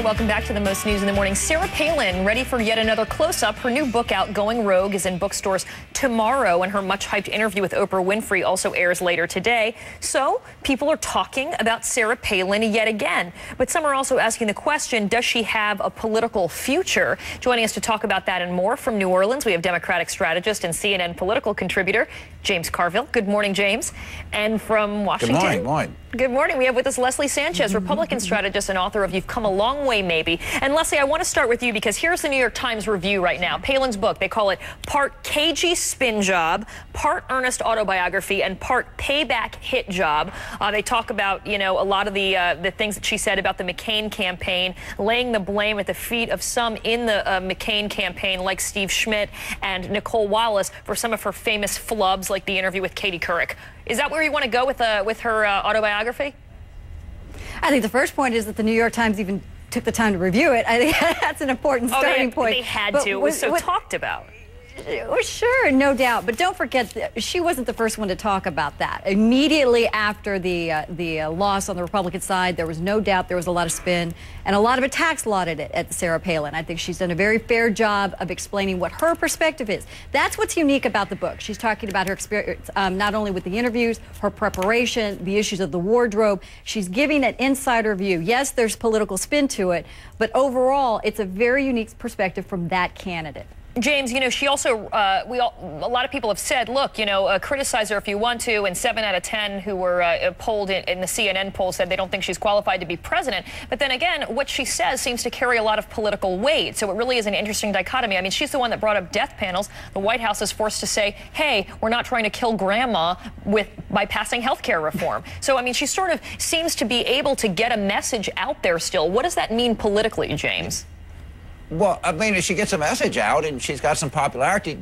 there. Welcome back to the Most News in the Morning. Sarah Palin, ready for yet another close-up. Her new book out, Going Rogue, is in bookstores tomorrow, and her much-hyped interview with Oprah Winfrey also airs later today. So people are talking about Sarah Palin yet again. But some are also asking the question, does she have a political future? Joining us to talk about that and more from New Orleans, we have Democratic strategist and CNN political contributor James Carville. Good morning, James. And from Washington. Good morning. Good morning. We have with us Leslie Sanchez, Republican strategist and author of You've Come a Long Way, Maybe. And Leslie, I want to start with you because here's the New York Times review right now. Palin's book, they call it part cagey spin job, part earnest autobiography, and part payback hit job. They talk about, you know, a lot of the things that she said about the McCain campaign, laying the blame at the feet of some in the McCain campaign, like Steve Schmidt and Nicole Wallace, for some of her famous flubs, like the interview with Katie Couric. Is that where you want to go with her autobiography? I think the first point is that the New York Times even took the time to review it. I think that's an important starting point. They had to. It was so talked about. Well, sure, no doubt. But don't forget, she wasn't the first one to talk about that. Immediately after the loss on the Republican side, there was no doubt there was a lot of spin and a lot of attacks lauded at Sarah Palin. I think she's done a very fair job of explaining what her perspective is. That's what's unique about the book. She's talking about her experience, not only with the interviews, her preparation, the issues of the wardrobe. She's giving an insider view. Yes, there's political spin to it, but overall, it's a very unique perspective from that candidate. James, you know, she also, a lot of people have said, look, you know, criticize her if you want to, and 7 out of 10 who were polled in the CNN poll said they don't think she's qualified to be president. But then again, what she says seems to carry a lot of political weight. So it really is an interesting dichotomy. I mean, she's the one that brought up death panels. The White House is forced to say, hey, we're not trying to kill grandma by passing health care reform. So, I mean, she sort of seems to be able to get a message out there still. What does that mean politically, James? Well, I mean, if she gets a message out and she's got some popularity,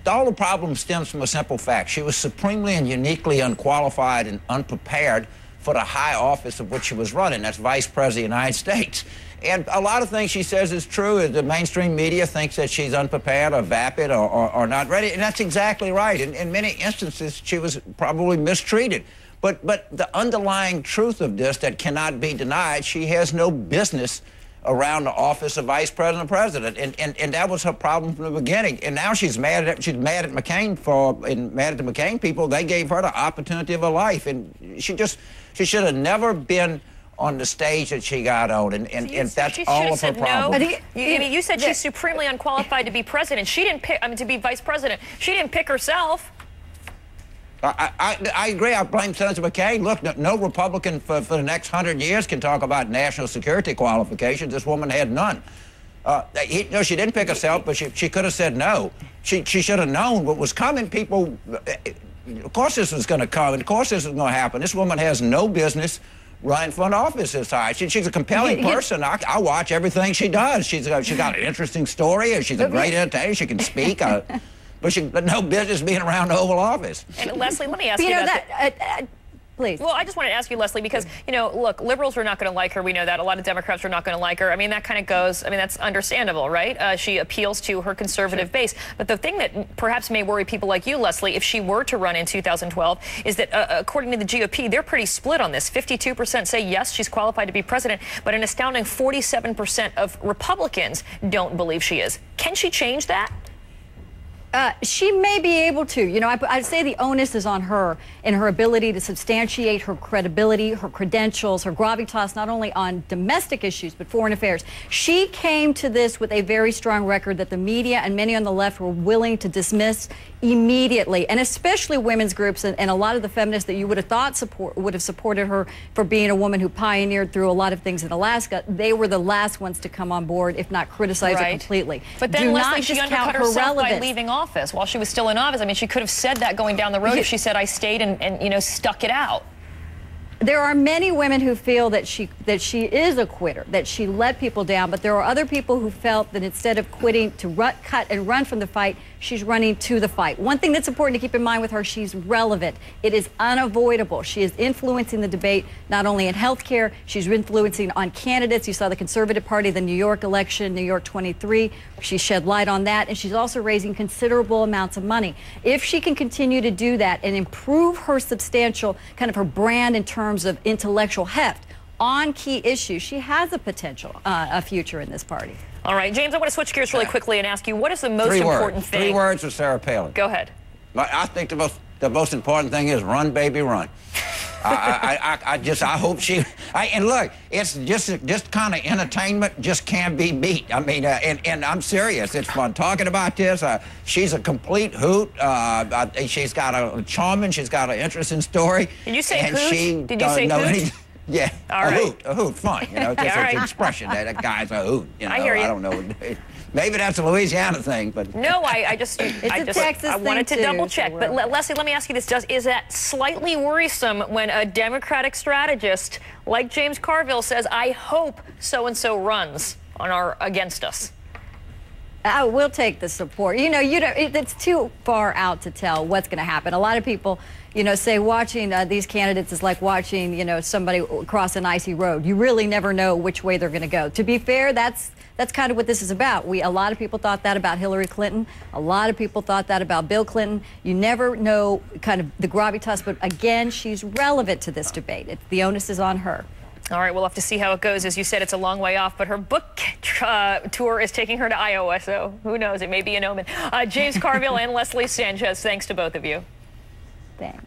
all the problem stems from a simple fact. She was supremely and uniquely unqualified and unprepared for the high office of which she was running. That's Vice President of the United States. And a lot of things she says is true. The mainstream media thinks that she's unprepared or vapid or not ready, and that's exactly right. In many instances, she was probably mistreated. But the underlying truth of this that cannot be denied, she has no business around the office of Vice President or President, and that was her problem from the beginning. And now she's mad at McCain and mad at the McCain people. They gave her the opportunity of her life, and she should have never been on the stage that she got on, and that's all of her problem. No. You said she's supremely unqualified to be president. She didn't pick, to be vice president. She didn't pick herself. I agree. I blame Senator McCain. Look, no Republican for the next 100 years can talk about national security qualifications. This woman had none. No, she didn't pick herself, but she could have said no. She should have known what was coming. People, of course this was going to come, and of course this was going to happen. This woman has no business running for an office this high. She's a compelling person. I watch everything she does. She's got an interesting story, and she's a great entertainer. She can speak. But no business being around the Oval Office. And Leslie, let me ask you about that. Please. Well, I just wanted to ask you, Leslie, because, you know, look, liberals are not going to like her. We know that. A lot of Democrats are not going to like her. I mean, that kind of goes, I mean, that's understandable, right? She appeals to her conservative base. But the thing that perhaps may worry people like you, Leslie, if she were to run in 2012, is that according to the GOP, they're pretty split on this. 52% say yes, she's qualified to be president, but an astounding 47% of Republicans don't believe she is. Can she change that? She may be able to. You know, I'd say the onus is on her in her ability to substantiate her credibility, her credentials, her gravitas, not only on domestic issues, but foreign affairs. She came to this with a very strong record that the media and many on the left were willing to dismiss immediately, and especially women's groups and a lot of the feminists that you would have thought would have supported her for being a woman who pioneered through a lot of things in Alaska. They were the last ones to come on board, if not criticize her completely. But then, Leslie, she undercut herself by leaving office while she was still in office. I mean, she could have said that going down the road if she said, I stayed and you know, stuck it out. There are many women who feel that she is a quitter, that she let people down, but there are other people who felt that instead of quitting to cut and run from the fight, she's running to the fight. One thing that's important to keep in mind with her, she's relevant. It is unavoidable. She is influencing the debate, not only in health care, she's influencing on candidates. You saw the Conservative Party, the New York election, New York 23. She shed light on that, and she's also raising considerable amounts of money. If she can continue to do that and improve her substantial, kind of her brand in terms of intellectual heft, on key issues, she has a potential, a future in this party. All right, James, I want to switch gears really quickly and ask you, what is the most important thing? 3 words for Sarah Palin. Go ahead. I think the most important thing is run, baby, run. I hope she. And look, it's just kind of entertainment. Just can't be beat. I mean, and I'm serious. It's fun talking about this. She's a complete hoot. She's got a charming. She's got an interesting story. Did you say and hoot? She Did you say hoot? Yeah, all right. A hoot, fun. You know, just yeah, an expression that guy's a hoot. You know, I hear you. I don't know. Maybe that's a Louisiana thing, but no, I wanted to double check. So but Leslie, let me ask you this: is that slightly worrisome when a Democratic strategist like James Carville says, "I hope so and so runs against us"? We'll take the support. You know, it's too far out to tell what's going to happen. A lot of people, say watching these candidates is like watching, somebody cross an icy road. You really never know which way they're going to go. To be fair, that's kind of what this is about. A lot of people thought that about Hillary Clinton. A lot of people thought that about Bill Clinton. You never know kind of the gravitas, but again, she's relevant to this debate. The onus is on her. All right, we'll have to see how it goes. As you said, it's a long way off, but her book tour is taking her to Iowa, so who knows? It may be an omen. James Carville and Leslie Sanchez, thanks to both of you. Thanks.